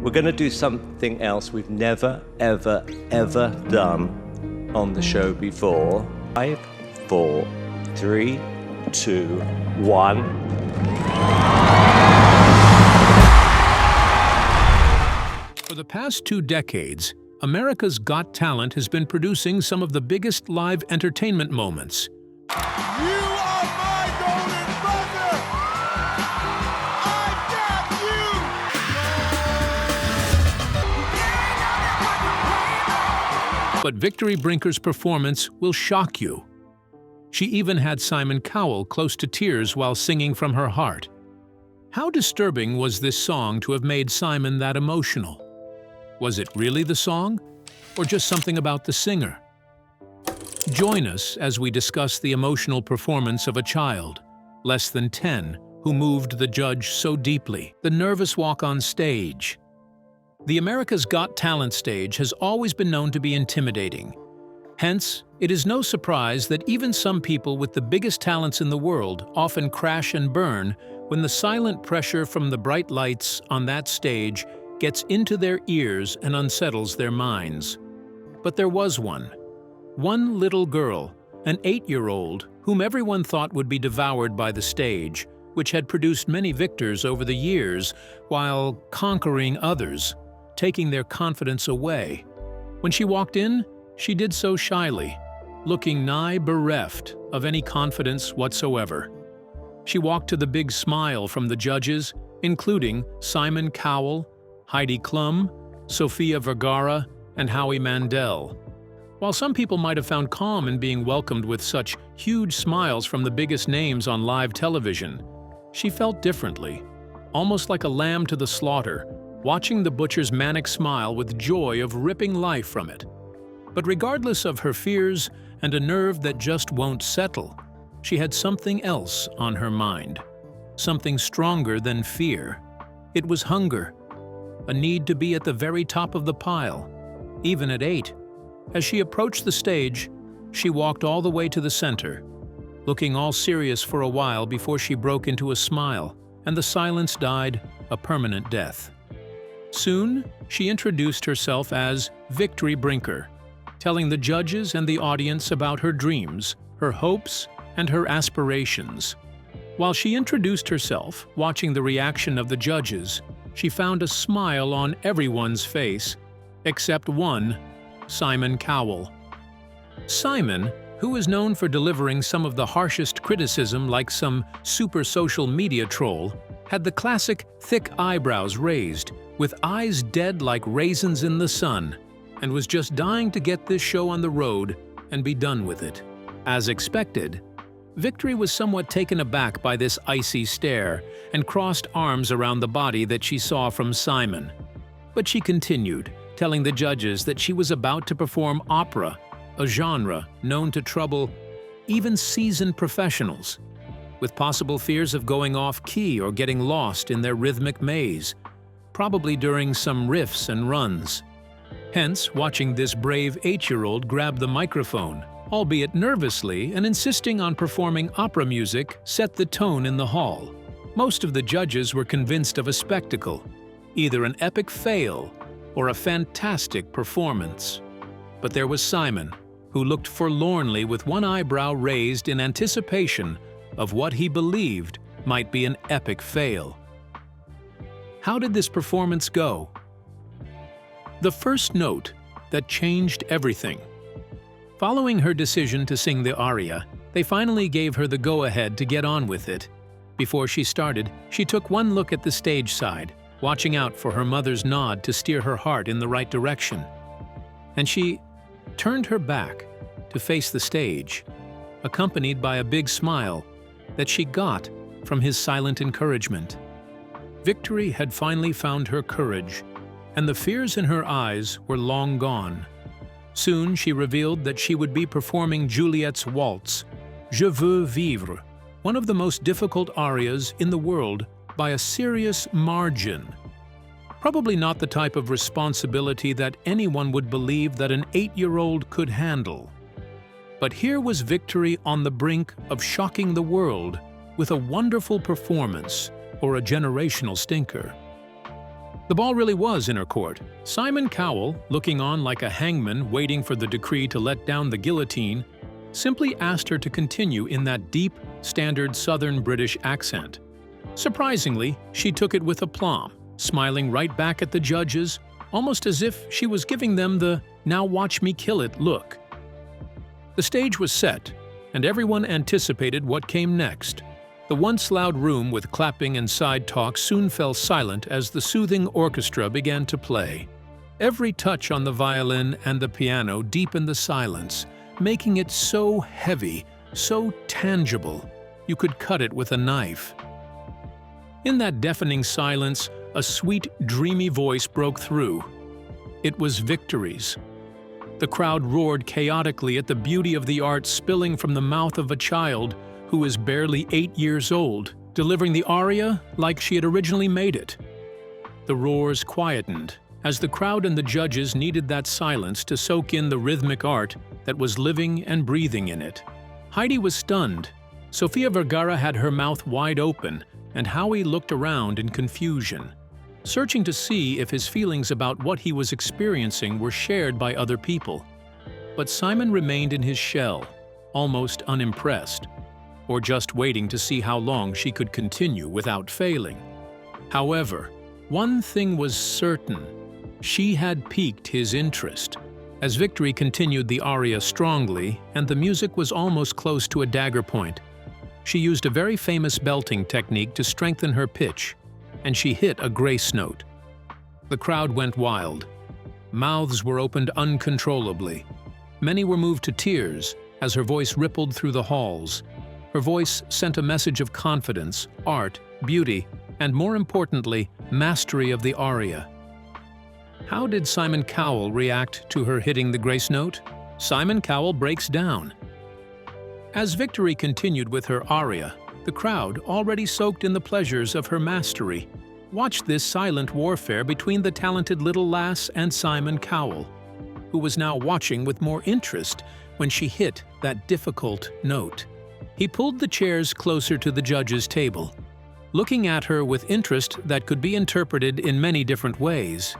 We're going to do something else we've never, ever, ever done on the show before. 5, 4, 3, 2, 1. For the past 2 decades, America's Got Talent has been producing some of the biggest live entertainment moments. You are my golden buzzer! I got you! But Victory Brinker's performance will shock you. She even had Simon Cowell close to tears while singing from her heart. How disturbing was this song to have made Simon that emotional? Was it really the song, or just something about the singer? Join us as we discuss the emotional performance of a child, less than 10, who moved the judge so deeply. The nervous walk on stage. The America's Got Talent stage has always been known to be intimidating. Hence, it is no surprise that even some people with the biggest talents in the world often crash and burn when the silent pressure from the bright lights on that stage gets into their ears and unsettles their minds. But there was one little girl, an 8-year-old, whom everyone thought would be devoured by the stage, which had produced many victors over the years while conquering others, taking their confidence away. When she walked in, she did so shyly, looking nigh bereft of any confidence whatsoever. She walked to the big smile from the judges, including Simon Cowell, Heidi Klum, Sofia Vergara, and Howie Mandel. While some people might have found calm in being welcomed with such huge smiles from the biggest names on live television, she felt differently, almost like a lamb to the slaughter, watching the butcher's manic smile with joy of ripping life from it. But regardless of her fears and a nerve that just won't settle, she had something else on her mind, something stronger than fear. It was hunger. A need to be at the very top of the pile, even at 8. As she approached the stage, she walked all the way to the center, looking all serious for a while before she broke into a smile, and the silence died a permanent death. Soon, she introduced herself as Victory Brinker, telling the judges and the audience about her dreams, her hopes, and her aspirations. While she introduced herself, watching the reaction of the judges, she found a smile on everyone's face, except one, Simon Cowell. Simon, who is known for delivering some of the harshest criticism like some super social media troll, had the classic thick eyebrows raised, with eyes dead like raisins in the sun, and was just dying to get this show on the road and be done with it. As expected, Victory was somewhat taken aback by this icy stare and crossed arms around the body that she saw from Simon. But she continued, telling the judges that she was about to perform opera, a genre known to trouble even seasoned professionals, with possible fears of going off-key or getting lost in their rhythmic maze, probably during some riffs and runs. Hence, watching this brave 8-year-old grab the microphone, albeit nervously, and insisting on performing opera music set the tone in the hall. Most of the judges were convinced of a spectacle, either an epic fail or a fantastic performance. But there was Simon, who looked forlornly with one eyebrow raised in anticipation of what he believed might be an epic fail. How did this performance go? The first note that changed everything. Following her decision to sing the aria, they finally gave her the go-ahead to get on with it. Before she started, she took one look at the stage side, watching out for her mother's nod to steer her heart in the right direction. And she turned her back to face the stage, accompanied by a big smile that she got from his silent encouragement. Victory had finally found her courage, and the fears in her eyes were long gone. Soon she revealed that she would be performing Juliet's waltz, Je veux vivre, one of the most difficult arias in the world by a serious margin. Probably not the type of responsibility that anyone would believe that an 8-year-old could handle. But here was Victory on the brink of shocking the world with a wonderful performance or a generational stinker. The ball really was in her court. Simon Cowell, looking on like a hangman waiting for the decree to let down the guillotine, simply asked her to continue in that deep, standard Southern British accent. Surprisingly, she took it with aplomb, smiling right back at the judges, almost as if she was giving them the "now watch me kill it" look. The stage was set, and everyone anticipated what came next. The once loud room with clapping and side talk soon fell silent as the soothing orchestra began to play. Every touch on the violin and the piano deepened the silence, making it so heavy, so tangible, you could cut it with a knife. In that deafening silence, a sweet, dreamy voice broke through. It was Victory's. The crowd roared chaotically at the beauty of the art spilling from the mouth of a child who is barely 8 years old, delivering the aria like she had originally made it. The roars quietened, as the crowd and the judges needed that silence to soak in the rhythmic art that was living and breathing in it. Heidi was stunned. Sofia Vergara had her mouth wide open, and Howie looked around in confusion, searching to see if his feelings about what he was experiencing were shared by other people. But Simon remained in his shell, almost unimpressed, or just waiting to see how long she could continue without failing. However, one thing was certain: she had piqued his interest. As Victory continued the aria strongly, and the music was almost close to a dagger point, she used a very famous belting technique to strengthen her pitch, and she hit a grace note. The crowd went wild. Mouths were opened uncontrollably. Many were moved to tears as her voice rippled through the halls. Her voice sent a message of confidence, art, beauty, and more importantly, mastery of the aria. How did Simon Cowell react to her hitting the grace note? Simon Cowell breaks down. As Victory continued with her aria, the crowd, already soaked in the pleasures of her mastery, watched this silent warfare between the talented little lass and Simon Cowell, who was now watching with more interest when she hit that difficult note. He pulled the chairs closer to the judges' table, looking at her with interest that could be interpreted in many different ways.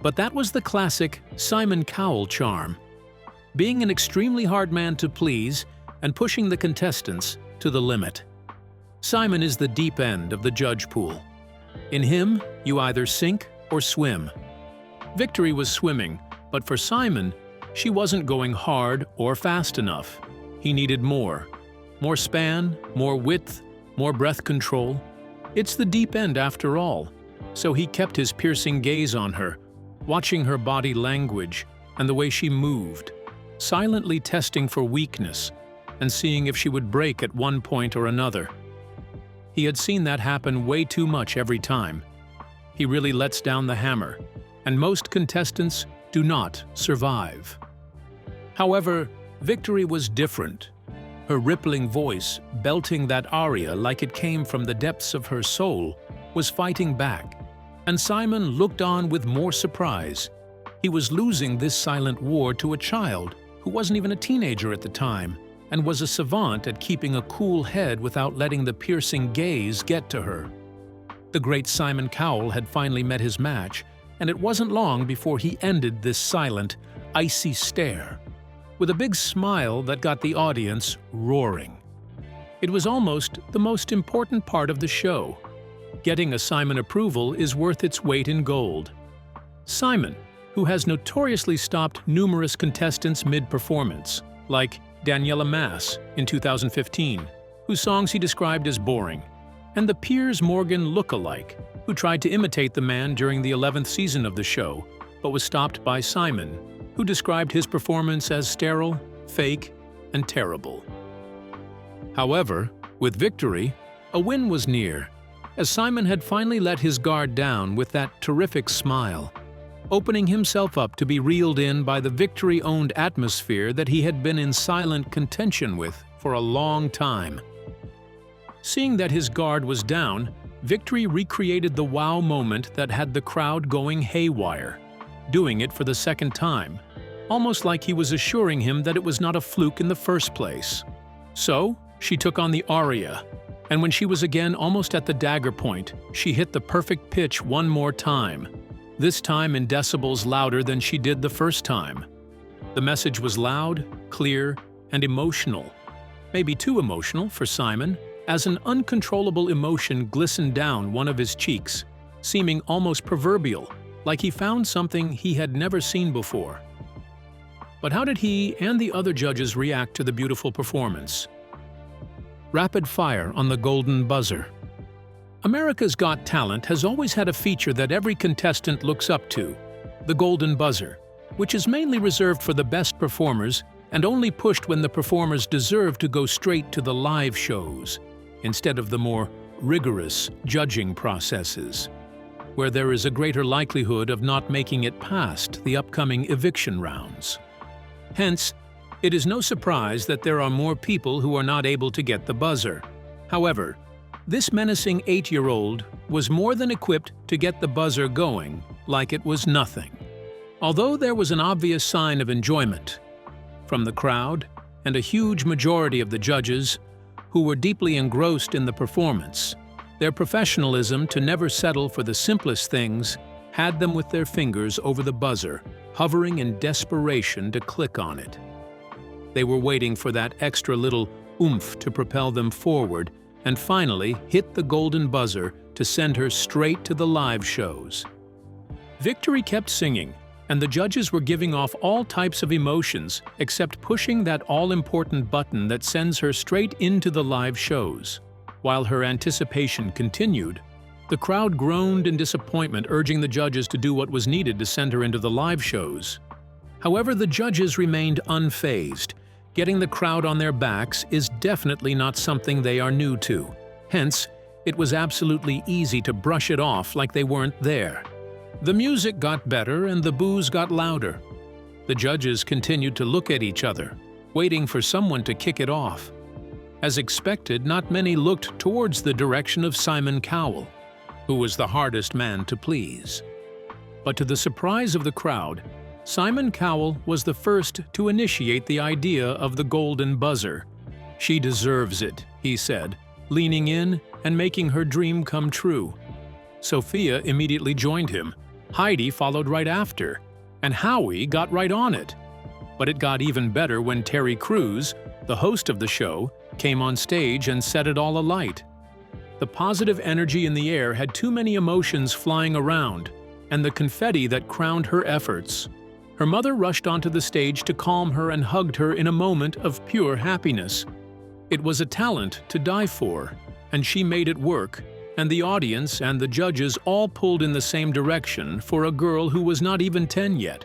But that was the classic Simon Cowell charm, being an extremely hard man to please and pushing the contestants to the limit. Simon is the deep end of the judge pool. In him, you either sink or swim. Victory was swimming, but for Simon, she wasn't going hard or fast enough. He needed more. More span, more width, more breath control. It's the deep end after all. So he kept his piercing gaze on her, watching her body language and the way she moved, silently testing for weakness and seeing if she would break at one point or another. He had seen that happen way too much every time. He really lets down the hammer, and most contestants do not survive. However, Victory was different. Her rippling voice, belting that aria like it came from the depths of her soul, was fighting back, and Simon looked on with more surprise. He was losing this silent war to a child who wasn't even a teenager at the time, and was a savant at keeping a cool head without letting the piercing gaze get to her. The great Simon Cowell had finally met his match, and it wasn't long before he ended this silent, icy stare with a big smile that got the audience roaring. It was almost the most important part of the show. Getting a Simon approval is worth its weight in gold. Simon, who has notoriously stopped numerous contestants mid-performance, like Daniela Mass in 2015, whose songs he described as boring, and the Piers Morgan look-alike, who tried to imitate the man during the 11th season of the show, but was stopped by Simon, who described his performance as sterile, fake, and terrible. However, with Victory, a win was near, as Simon had finally let his guard down with that terrific smile, opening himself up to be reeled in by the Victory-owned atmosphere that he had been in silent contention with for a long time. Seeing that his guard was down, Victory recreated the wow moment that had the crowd going haywire, doing it for the second time, almost like he was assuring him that it was not a fluke in the first place. So, she took on the aria, and when she was again almost at the dagger point, she hit the perfect pitch one more time, this time in decibels louder than she did the first time. The message was loud, clear, and emotional. Maybe too emotional for Simon, as an uncontrollable emotion glistened down one of his cheeks, seeming almost proverbial, like he found something he had never seen before. But how did he and the other judges react to the beautiful performance? Rapid fire on the golden buzzer. America's Got Talent has always had a feature that every contestant looks up to, the golden buzzer, which is mainly reserved for the best performers and only pushed when the performers deserve to go straight to the live shows, instead of the more rigorous judging processes, where there is a greater likelihood of not making it past the upcoming eviction rounds. Hence, it is no surprise that there are more people who are not able to get the buzzer. However, this menacing 8-year-old was more than equipped to get the buzzer going like it was nothing. Although there was an obvious sign of enjoyment from the crowd and a huge majority of the judges who were deeply engrossed in the performance, their professionalism to never settle for the simplest things had them with their fingers over the buzzer, hovering in desperation to click on it. They were waiting for that extra little oomph to propel them forward and finally hit the golden buzzer to send her straight to the live shows. Victory kept singing, and the judges were giving off all types of emotions except pushing that all-important button that sends her straight into the live shows. While her anticipation continued, the crowd groaned in disappointment, urging the judges to do what was needed to send her into the live shows. However, the judges remained unfazed. Getting the crowd on their backs is definitely not something they are new to. Hence, it was absolutely easy to brush it off like they weren't there. The music got better and the boos got louder. The judges continued to look at each other, waiting for someone to kick it off. As expected, not many looked towards the direction of Simon Cowell, who was the hardest man to please. But to the surprise of the crowd, Simon Cowell was the first to initiate the idea of the golden buzzer. "She deserves it," he said, leaning in and making her dream come true. Sophia immediately joined him. Heidi followed right after, and Howie got right on it. But it got even better when Terry Crews, the host of the show, came on stage and set it all alight. The positive energy in the air had too many emotions flying around, and the confetti that crowned her efforts. Her mother rushed onto the stage to calm her and hugged her in a moment of pure happiness. It was a talent to die for, and she made it work, and the audience and the judges all pulled in the same direction for a girl who was not even 10 yet.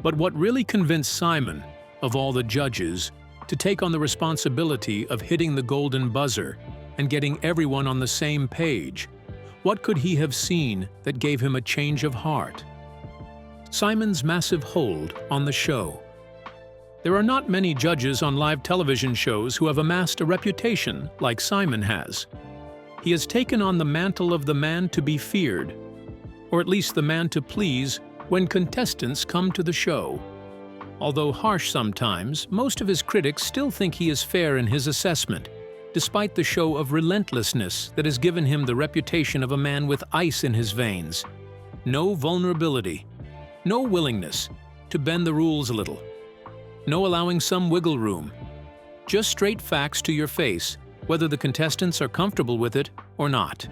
But what really convinced Simon, of all the judges, to take on the responsibility of hitting the golden buzzer and getting everyone on the same page? What could he have seen that gave him a change of heart? Simon's massive hold on the show. There are not many judges on live television shows who have amassed a reputation like Simon has. He has taken on the mantle of the man to be feared, or at least the man to please when contestants come to the show. Although harsh sometimes, most of his critics still think he is fair in his assessment, despite the show of relentlessness that has given him the reputation of a man with ice in his veins. No vulnerability, no willingness to bend the rules a little, no allowing some wiggle room. Just straight facts to your face, whether the contestants are comfortable with it or not.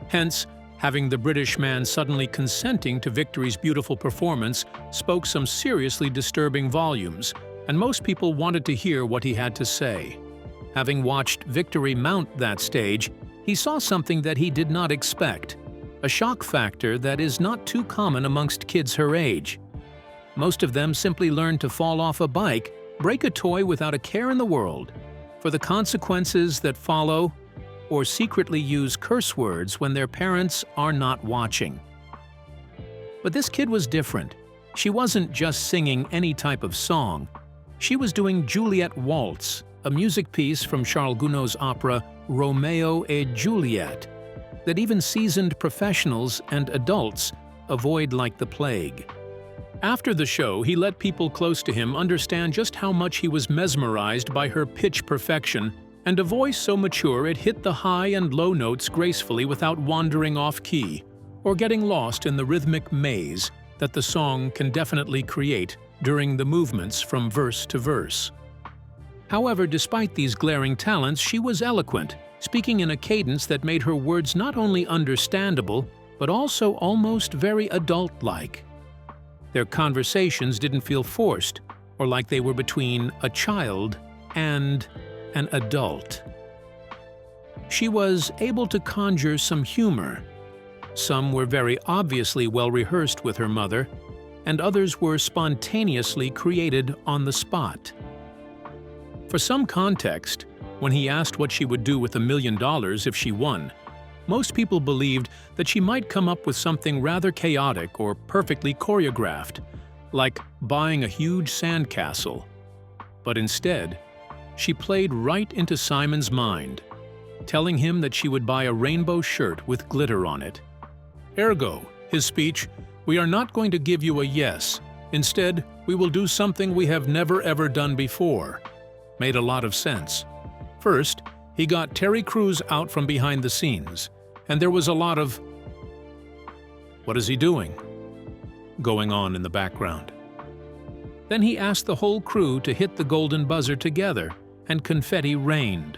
Hence, having the British man suddenly consenting to Victory's beautiful performance spoke some seriously disturbing volumes, and most people wanted to hear what he had to say. Having watched Victory mount that stage, he saw something that he did not expect, a shock factor that is not too common amongst kids her age. Most of them simply learn to fall off a bike, break a toy without a care in the world, for the consequences that follow, or secretly use curse words when their parents are not watching. But this kid was different. She wasn't just singing any type of song. She was doing Juliet Waltz, a music piece from Charles Gounod's opera Romeo et Juliet, that even seasoned professionals and adults avoid like the plague. After the show, he let people close to him understand just how much he was mesmerized by her pitch perfection and a voice so mature it hit the high and low notes gracefully without wandering off key, or getting lost in the rhythmic maze that the song can definitely create during the movements from verse to verse. However, despite these glaring talents, she was eloquent, speaking in a cadence that made her words not only understandable, but also almost very adult-like. Their conversations didn't feel forced, or like they were between a child and an adult. She was able to conjure some humor. Some were very obviously well-rehearsed with her mother, and others were spontaneously created on the spot. For some context, when he asked what she would do with $1 million if she won, most people believed that she might come up with something rather chaotic or perfectly choreographed, like buying a huge sandcastle. But instead, she played right into Simon's mind, telling him that she would buy a rainbow shirt with glitter on it. Ergo, his speech, "We are not going to give you a yes. Instead, we will do something we have never ever done before," made a lot of sense. First, he got Terry Crews out from behind the scenes, and there was a lot of "What is he doing?" going on in the background. Then he asked the whole crew to hit the golden buzzer together, and confetti rained.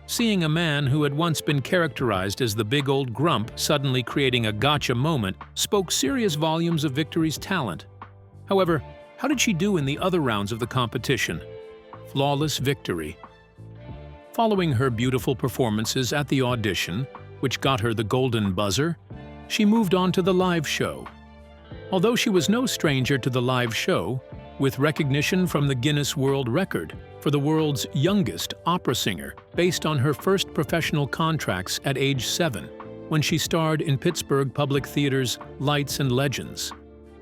Seeing a man who had once been characterized as the big old grump suddenly creating a gotcha moment spoke serious volumes of Victory's talent. However, how did she do in the other rounds of the competition? Flawless victory. Following her beautiful performances at the audition, which got her the golden buzzer, she moved on to the live show. Although she was no stranger to the live show, with recognition from the Guinness World Record for the world's youngest opera singer based on her first professional contracts at age 7, when she starred in Pittsburgh Public Theater's Lights and Legends.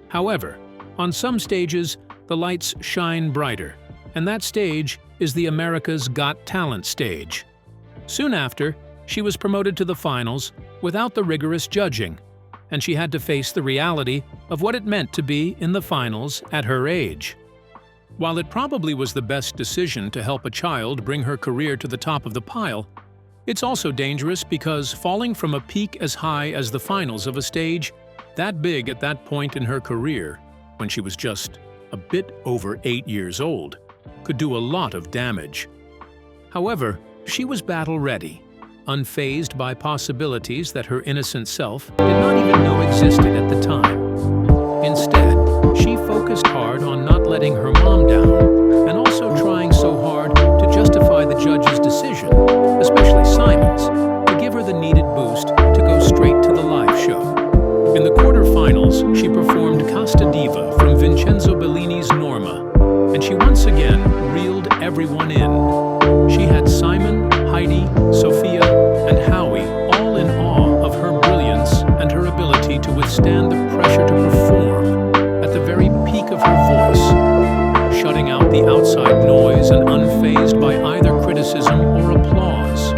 However, on some stages, the lights shine brighter, and that stage is the America's Got Talent stage. Soon after, she was promoted to the finals without the rigorous judging, and she had to face the reality of what it meant to be in the finals at her age. While it probably was the best decision to help a child bring her career to the top of the pile, it's also dangerous because falling from a peak as high as the finals of a stage that big at that point in her career, when she was just a bit over 8 years old, could do a lot of damage. However, she was battle-ready, unfazed by possibilities that her innocent self did not even know existed at the time. Instead, she focused hard on not letting her mom down, and also trying so hard to justify the judge's decision, especially Simon's, to give her the needed boost to go straight to the live show. In the quarterfinals, she performed Casta Diva from Vincenzo Bellini's Norma, and she once again reeled everyone in. She had Simon, Heidi, Sophia, and Howie all in awe of her brilliance and her ability to withstand the pressure to perform at the very peak of her voice, shutting out the outside noise and unfazed by either criticism or applause.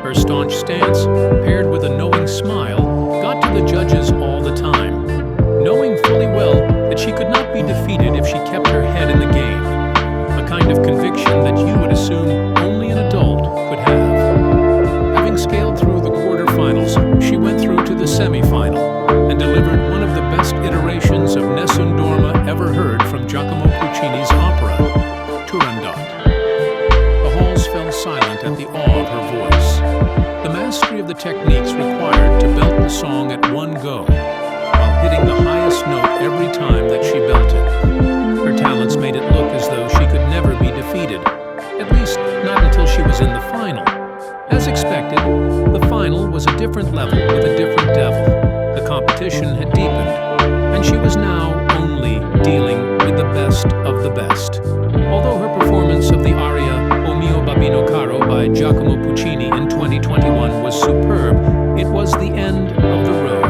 Her staunch stance, paired with a knowing smile, got to the judges all the time, knowing fully well that she could not be defeated if she kept her head in the game, a kind of conviction that you would assume only an adult could have. Having scaled through the quarterfinals, she went through to the semifinal and delivered one of the best iterations of Nessun Dorma ever heard from Giacomo Puccini's opera, Turandot. The halls fell silent at the awe of her voice, the mastery of the techniques required to belt the song at one go, while hitting the highest note every time that she belted. Her talents made it look as though she could never be defeated, at least not until she was in the final. As expected, the final was a different level with a different devil. The competition had deepened, and she was now only dealing with the best of the best. Although her performance of the aria O mio babbino caro by Giacomo Puccini in 2021 was superb, it was the end of the road,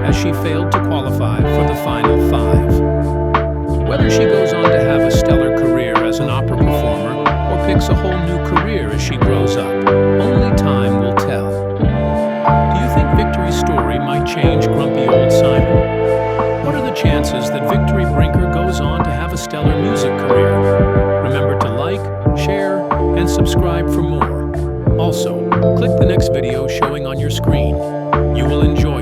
as she failed to qualify for the final 5. Whether she goes on to have a stellar career as an opera performer or picks a whole new career as she grows up, only time will tell. Do you think Victory's story might change grumpy old Simon? What are the chances that Victory Brinker goes on to have a stellar music career? Remember to like, share, and subscribe for more. Also, click the next video showing on your screen. You will enjoy